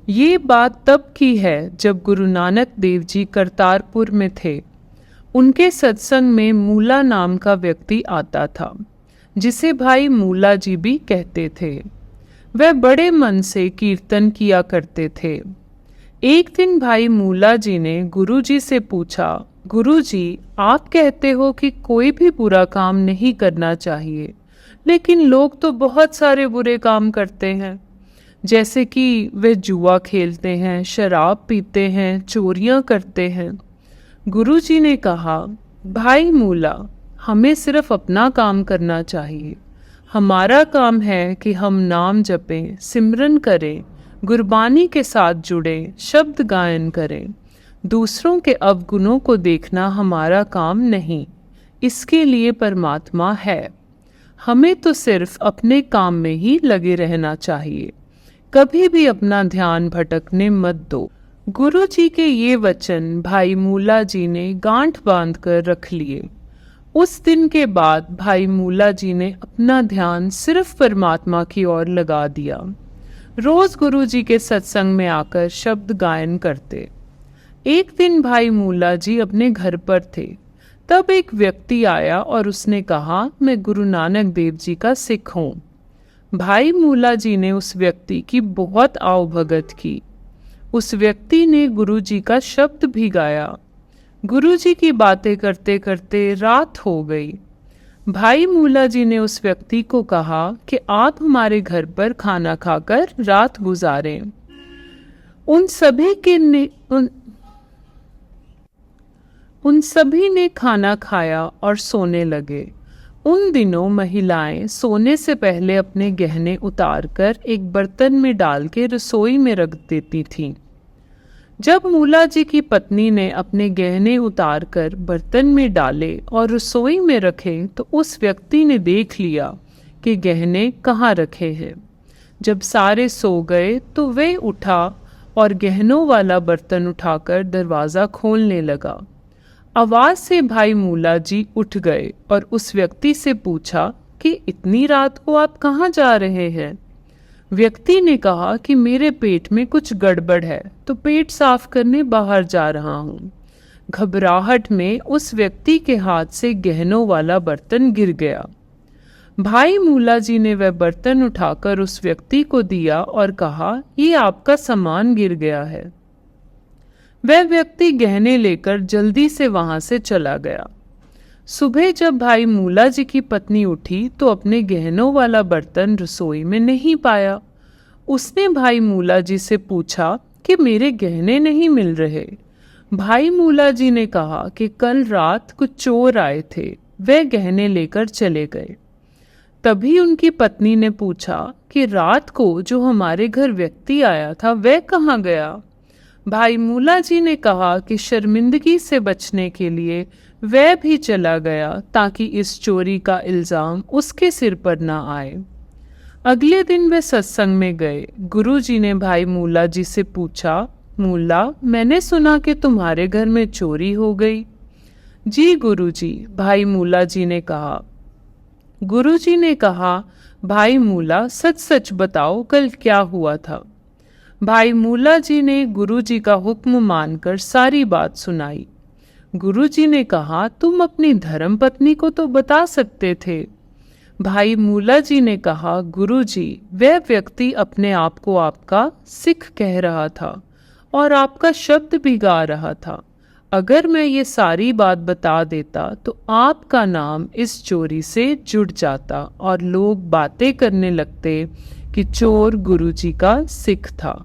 ये बात तब की है जब गुरु नानक देव जी करतारपुर में थे। उनके सत्संग में मूला नाम का व्यक्ति आता था, जिसे भाई मूला जी भी कहते थे। वह बड़े मन से कीर्तन किया करते थे। एक दिन भाई मूला जी ने गुरु जी से पूछा, गुरु जी, आप कहते हो कि कोई भी बुरा काम नहीं करना चाहिए, लेकिन लोग तो बहुत सारे बुरे काम करते हैं, जैसे कि वे जुआ खेलते हैं, शराब पीते हैं, चोरियां करते हैं। गुरु जी ने कहा, भाई मूला, हमें सिर्फ अपना काम करना चाहिए। हमारा काम है कि हम नाम जपें, सिमरन करें, गुरबानी के साथ जुड़ें, शब्द गायन करें। दूसरों के अवगुणों को देखना हमारा काम नहीं, इसके लिए परमात्मा है। हमें तो सिर्फ अपने काम में ही लगे रहना चाहिए। कभी भी अपना ध्यान भटकने मत दो। गुरु जी के ये वचन भाई मूला जी ने गांठ बांध कर रख लिए। उस दिन के बाद भाई मूला जी ने अपना ध्यान सिर्फ परमात्मा की ओर लगा दिया। रोज गुरु जी के सत्संग में आकर शब्द गायन करते। एक दिन भाई मूला जी अपने घर पर थे। तब एक व्यक्ति आया और उसने कहा, मैं गुरु नानक देव जी का सिख हूँ। भाई मूला जी ने उस व्यक्ति की बहुत आवभगत की। उस व्यक्ति ने गुरु जी का शब्द भी गाया। गुरु जी की बातें करते करते रात हो गई। भाई मूला जी ने उस व्यक्ति को कहा कि आप हमारे घर पर खाना खाकर रात गुजारें। उन सभी ने खाना खाया और सोने लगे। उन दिनों महिलाएं सोने से पहले अपने गहने उतारकर एक बर्तन में डाल के रसोई में रख देती थीं। जब मूला जी की पत्नी ने अपने गहने उतारकर बर्तन में डाले और रसोई में रखे तो उस व्यक्ति ने देख लिया कि गहने कहाँ रखे हैं। जब सारे सो गए तो वे उठा और गहनों वाला बर्तन उठाकर दरवाज़ा खोलने लगा। आवाज़ से भाई मूला जी उठ गए और उस व्यक्ति से पूछा कि इतनी रात को आप कहाँ जा रहे हैं। व्यक्ति ने कहा कि मेरे पेट में कुछ गड़बड़ है, तो पेट साफ करने बाहर जा रहा हूँ। घबराहट में उस व्यक्ति के हाथ से गहनों वाला बर्तन गिर गया। भाई मूला जी ने वह बर्तन उठाकर उस व्यक्ति को दिया और कहा, ये आपका सामान गिर गया है। वह व्यक्ति गहने लेकर जल्दी से वहां से चला गया। सुबह जब भाई मूला जी की पत्नी उठी तो अपने गहनों वाला बर्तन रसोई में नहीं पाया। उसने भाई मूला जी से पूछा कि मेरे गहने नहीं मिल रहे। भाई मूला जी ने कहा कि कल रात कुछ चोर आए थे, वे गहने लेकर चले गए। तभी उनकी पत्नी ने पूछा कि रात को जो हमारे घर व्यक्ति आया था वह कहाँ गया। भाई मूला जी ने कहा कि शर्मिंदगी से बचने के लिए वह भी चला गया ताकि इस चोरी का इल्ज़ाम उसके सिर पर ना आए। अगले दिन वे सत्संग में गए। गुरु जी ने भाई मूला जी से पूछा, मूला, मैंने सुना कि तुम्हारे घर में चोरी हो गई। जी गुरु जी, भाई मूला जी ने कहा। गुरु जी ने कहा, भाई मूला, सच सच बताओ कल क्या हुआ था। भाई मूला जी ने गुरु जी का हुक्म मानकर सारी बात सुनाई। गुरु जी ने कहा, तुम अपनी धर्म पत्नी को तो बता सकते थे। भाई मूला जी ने कहा, गुरु जी, वह व्यक्ति अपने आप को आपका सिख कह रहा था और आपका शब्द भी गा रहा था। अगर मैं ये सारी बात बता देता तो आपका नाम इस चोरी से जुड़ जाता और लोग बातें करने लगते कि चोर गुरु जी का सिख था।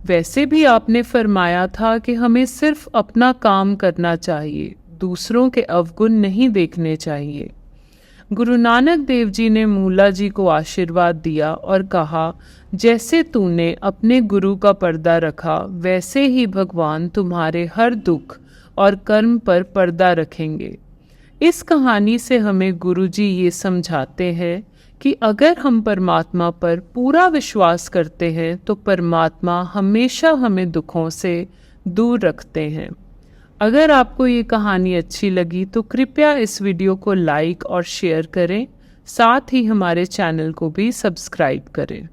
वैसे भी आपने फरमाया था कि हमें सिर्फ अपना काम करना चाहिए, दूसरों के अवगुण नहीं देखने चाहिए। गुरु नानक देव जी ने मूला जी को आशीर्वाद दिया और कहा, जैसे तूने अपने गुरु का पर्दा रखा वैसे ही भगवान तुम्हारे हर दुख और कर्म पर पर्दा रखेंगे। इस कहानी से हमें गुरु जी ये समझाते हैं कि अगर हम परमात्मा पर पूरा विश्वास करते हैं तो परमात्मा हमेशा हमें दुखों से दूर रखते हैं। अगर आपको ये कहानी अच्छी लगी तो कृपया इस वीडियो को लाइक और शेयर करें, साथ ही हमारे चैनल को भी सब्सक्राइब करें।